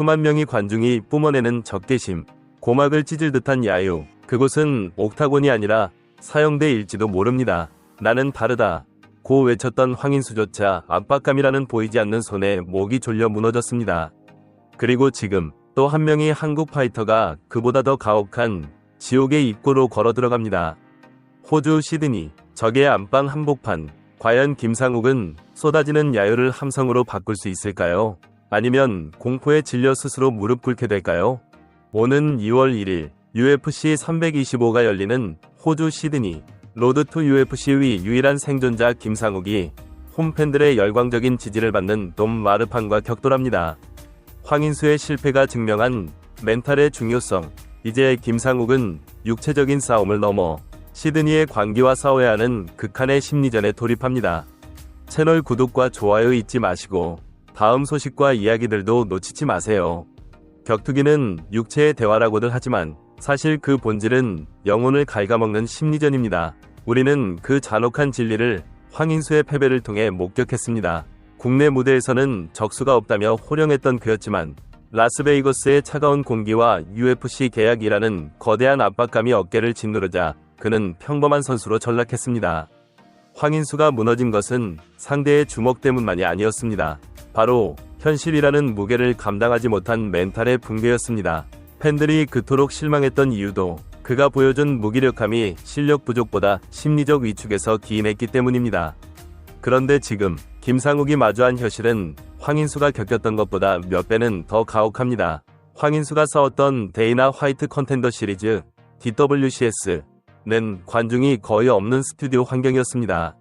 수만 명의 관중이 뿜어내는 적개심, 고막을 찢을 듯한 야유, 그곳은 옥타곤이 아니라 사형대일지도 모릅니다. 나는 다르다. 고 외쳤던 황인수조차 압박감이라는 보이지 않는 손에 목이 졸려 무너졌습니다. 그리고 지금 또 한 명의 한국 파이터가 그보다 더 가혹한 지옥의 입구로 걸어 들어갑니다. 호주 시드니, 적의 안방 한복판. 과연 김상욱은 쏟아지는 야유를 함성으로 바꿀 수 있을까요? 아니면 공포에 질려 스스로 무릎 꿇게 될까요? 오는 2월 1일 UFC 325가 열리는 호주 시드니 로드 투 UFC의 유일한 생존자 김상욱이 홈팬들의 열광적인 지지를 받는 돔 마르판과 격돌합니다. 황인수의 실패가 증명한 멘탈의 중요성. 이제 김상욱은 육체적인 싸움을 넘어 시드니의 광기와 싸워야 하는 극한의 심리전에 돌입합니다. 채널 구독과 좋아요 잊지 마시고 다음 소식과 이야기들도 놓치지 마세요. 격투기는 육체의 대화라고들 하지만 사실 그 본질은 영혼을 갉아먹는 심리전입니다. 우리는 그 잔혹한 진리를 황인수의 패배를 통해 목격했습니다. 국내 무대에서는 적수가 없다며 호령했던 그였지만 라스베이거스의 차가운 공기와 UFC 계약이라는 거대한 압박감이 어깨를 짓누르자 그는 평범한 선수로 전락했습니다. 황인수가 무너진 것은 상대의 주먹 때문만이 아니었습니다. 바로 현실이라는 무게를 감당하지 못한 멘탈의 붕괴였습니다. 팬들이 그토록 실망했던 이유도 그가 보여준 무기력함이 실력 부족보다 심리적 위축에서 기인했기 때문입니다. 그런데 지금 김상욱이 마주한 현실은 황인수가 겪었던 것보다 몇 배는 더 가혹합니다. 황인수가 싸웠던 데이나 화이트 컨텐더 시리즈 DWCS는 관중이 거의 없는 스튜디오 환경이었습니다.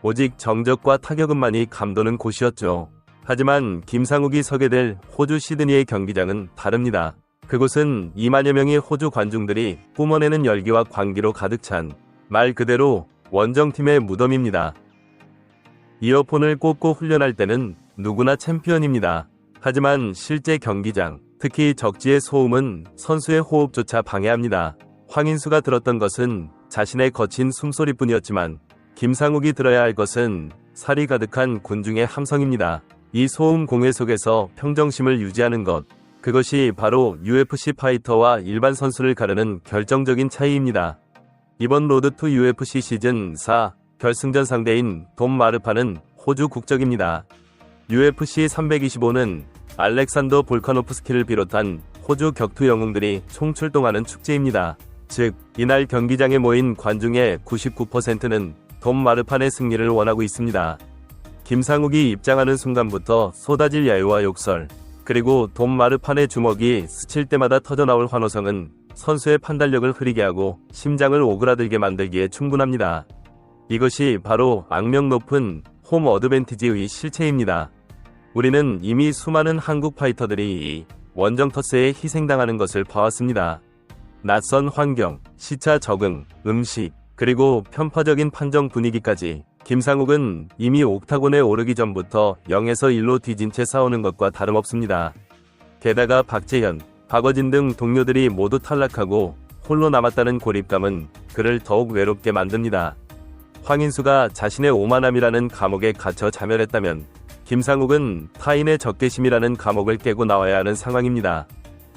오직 정적과 타격음만이 감도는 곳이었죠. 하지만 김상욱이 서게 될 호주 시드니의 경기장은 다릅니다. 그곳은 2만여 명의 호주 관중들이 뿜어내는 열기와 광기로 가득 찬 말 그대로 원정팀의 무덤입니다. 이어폰을 꽂고 훈련할 때는 누구나 챔피언입니다. 하지만 실제 경기장, 특히 적지의 소음은 선수의 호흡조차 방해합니다. 황인수가 들었던 것은 자신의 거친 숨소리뿐이었지만 김상욱이 들어야 할 것은 살이 가득한 군중의 함성입니다. 이 소음 공해 속에서 평정심을 유지하는 것, 그것이 바로 UFC 파이터와 일반 선수를 가르는 결정적인 차이입니다. 이번 로드 투 UFC 시즌 4 결승전 상대인 돔 마르판은 호주 국적입니다. UFC 325는 알렉산더 볼카노프스키를 비롯한 호주 격투 영웅들이 총출동하는 축제입니다. 즉, 이날 경기장에 모인 관중의 99%는 돔 마르판의 승리를 원하고 있습니다. 김상욱이 입장하는 순간부터 쏟아질 야유와 욕설, 그리고 돔 마르판의 주먹이 스칠 때마다 터져나올 환호성은 선수의 판단력을 흐리게 하고 심장을 오그라들게 만들기에 충분합니다. 이것이 바로 악명 높은 홈 어드밴티지의 실체입니다. 우리는 이미 수많은 한국 파이터들이 이 원정 터스에 희생당하는 것을 봐왔습니다. 낯선 환경, 시차 적응, 음식, 그리고 편파적인 판정 분위기까지 김상욱은 이미 옥타곤에 오르기 전부터 0에서 1로 뒤진 채 싸우는 것과 다름없습니다. 게다가 박재현, 박어진 등 동료들이 모두 탈락하고 홀로 남았다는 고립감은 그를 더욱 외롭게 만듭니다. 황인수가 자신의 오만함이라는 감옥에 갇혀 자멸했다면 김상욱은 타인의 적개심이라는 감옥을 깨고 나와야 하는 상황입니다.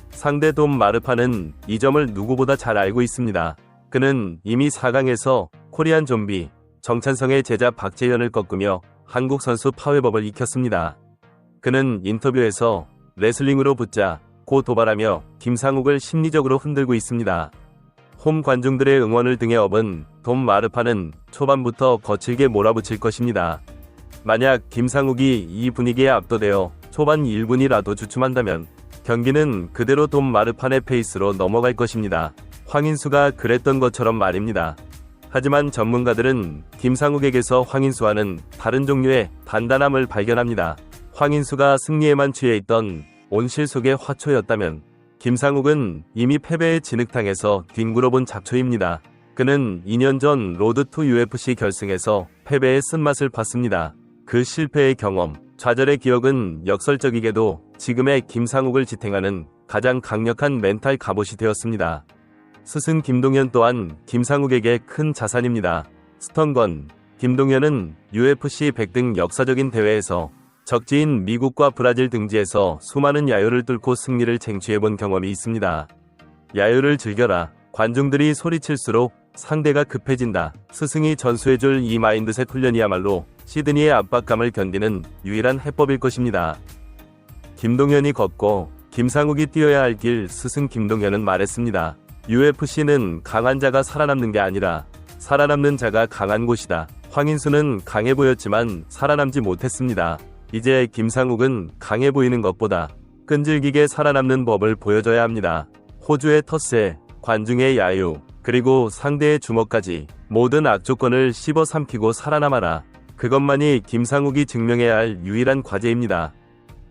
상대 돔 마르판은 이 점을 누구보다 잘 알고 있습니다. 그는 이미 4강에서 코리안 좀비 정찬성의 제자 박재현을 꺾으며 한국 선수 파회법을 익혔습니다. 그는 인터뷰에서 레슬링으로 붙자 고 도발하며 김상욱을 심리적으로 흔들고 있습니다. 홈 관중들의 응원을 등에 업은 돔 마르판은 초반부터 거칠게 몰아붙일 것입니다. 만약 김상욱이 이 분위기에 압도되어 초반 1분이라도 주춤한다면 경기는 그대로 돔 마르판의 페이스로 넘어갈 것입니다. 황인수가 그랬던 것처럼 말입니다. 하지만 전문가들은 김상욱에게서 황인수와는 다른 종류의 단단함을 발견합니다. 황인수가 승리에만 취해 있던 온실 속의 화초였다면 김상욱은 이미 패배의 진흙탕에서 뒹굴어본 잡초입니다. 그는 2년 전 로드 투 UFC 결승에서 패배의 쓴맛을 봤습니다. 그 실패의 경험, 좌절의 기억은 역설적이게도 지금의 김상욱을 지탱하는 가장 강력한 멘탈 갑옷이 되었습니다. 스승 김동현 또한 김상욱에게 큰 자산입니다. 스턴건, 김동현은 UFC 100등 역사적인 대회에서 적지인 미국과 브라질 등지에서 수많은 야유를 뚫고 승리를 쟁취해본 경험이 있습니다. 야유를 즐겨라. 관중들이 소리칠수록 상대가 급해진다. 스승이 전수해줄 이 마인드셋 훈련이야말로 시드니의 압박감을 견디는 유일한 해법일 것입니다. 김동현이 걷고 김상욱이 뛰어야 할 길. 스승 김동현은 말했습니다. UFC는 강한 자가 살아남는 게 아니라 살아남는 자가 강한 곳이다. 황인수는 강해 보였지만 살아남지 못했습니다. 이제 김상욱은 강해 보이는 것보다 끈질기게 살아남는 법을 보여줘야 합니다. 호주의 텃세, 관중의 야유, 그리고 상대의 주먹까지 모든 악조건을 씹어삼키고 살아남아라. 그것만이 김상욱이 증명해야 할 유일한 과제입니다.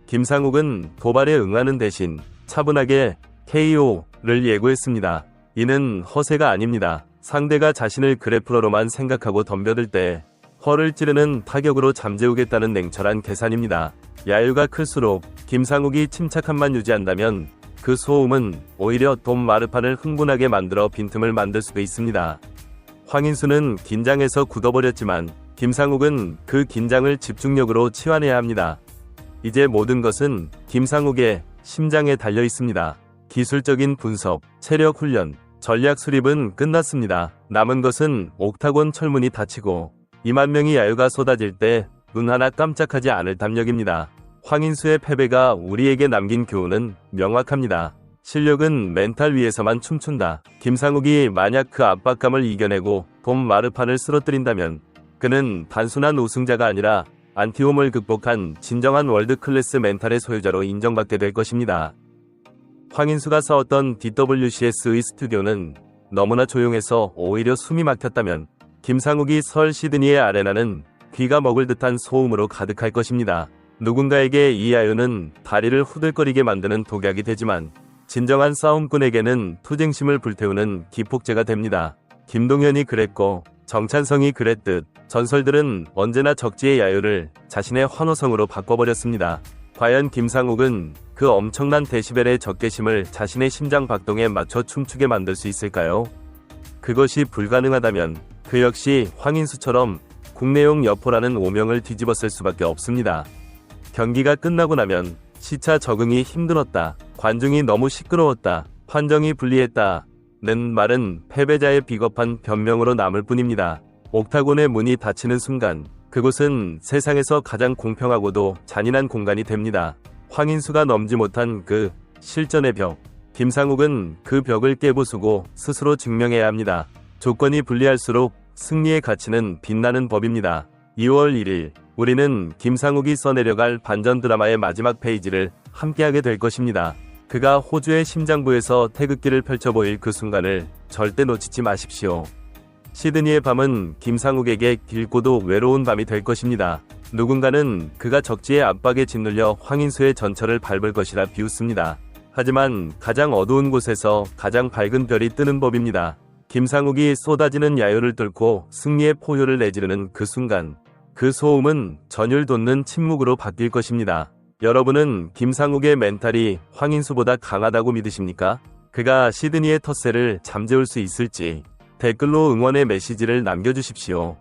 김상욱은 도발에 응하는 대신 차분하게 KO를 예고했습니다. 이는 허세가 아닙니다. 상대가 자신을 그래플러로만 생각하고 덤벼들 때 허를 찌르는 타격으로 잠재우겠다는 냉철한 계산입니다. 야유가 클수록 김상욱이 침착함만 유지한다면 그 소음은 오히려 돔 마르판을 흥분하게 만들어 빈틈을 만들 수도 있습니다. 황인수는 긴장해서 굳어버렸지만 김상욱은 그 긴장을 집중력으로 치환해야 합니다. 이제 모든 것은 김상욱의 심장에 달려 있습니다. 기술적인 분석, 체력 훈련, 전략 수립은 끝났습니다. 남은 것은 옥타곤 철문이 닫히고 2만 명의 야유가 쏟아질 때 눈 하나 깜짝하지 않을 담력입니다. 황인수의 패배가 우리에게 남긴 교훈은 명확합니다. 실력은 멘탈 위에서만 춤춘다. 김상욱이 만약 그 압박감을 이겨내고 돔 마르판을 쓰러뜨린다면 그는 단순한 우승자가 아니라 안티홈을 극복한 진정한 월드클래스 멘탈의 소유자로 인정받게 될 것입니다. 황인수가 싸웠던 DWCS의 스튜디오는 너무나 조용해서 오히려 숨이 막혔다면 김상욱이 설 시드니의 아레나는 귀가 먹을 듯한 소음으로 가득할 것입니다. 누군가에게 이 야유는 다리를 후들거리게 만드는 독약이 되지만 진정한 싸움꾼에게는 투쟁심을 불태우는 기폭제가 됩니다. 김동현이 그랬고 정찬성이 그랬듯 전설들은 언제나 적지의 야유를 자신의 환호성으로 바꿔버렸습니다. 과연 김상욱은 그 엄청난 데시벨의 적개심을 자신의 심장 박동에 맞춰 춤추게 만들 수 있을까요? 그것이 불가능하다면 그 역시 황인수처럼 국내용 여포라는 오명을 뒤집었을 수밖에 없습니다. 경기가 끝나고 나면 시차 적응이 힘들었다. 관중이 너무 시끄러웠다. 판정이 불리했다. 는 말은 패배자의 비겁한 변명으로 남을 뿐입니다. 옥타곤의 문이 닫히는 순간 그곳은 세상에서 가장 공평하고도 잔인한 공간이 됩니다. 황인수가 넘지 못한 그 실전의 벽. 김상욱은 그 벽을 깨부수고 스스로 증명해야 합니다. 조건이 불리할수록 승리의 가치는 빛나는 법입니다. 2월 1일 우리는 김상욱이 써내려갈 반전 드라마의 마지막 페이지를 함께하게 될 것입니다. 그가 호주의 심장부에서 태극기를 펼쳐 보일 그 순간을 절대 놓치지 마십시오. 시드니의 밤은 김상욱에게 길고도 외로운 밤이 될 것입니다. 누군가는 그가 적지의 압박에 짓눌려 황인수의 전철을 밟을 것이라 비웃습니다. 하지만 가장 어두운 곳에서 가장 밝은 별이 뜨는 법입니다. 김상욱이 쏟아지는 야유를 뚫고 승리의 포효를 내지르는 그 순간 그 소음은 전율 돋는 침묵으로 바뀔 것입니다. 여러분은 김상욱의 멘탈이 황인수보다 강하다고 믿으십니까? 그가 시드니의 텃세를 잠재울 수 있을지 댓글로 응원의 메시지를 남겨주십시오.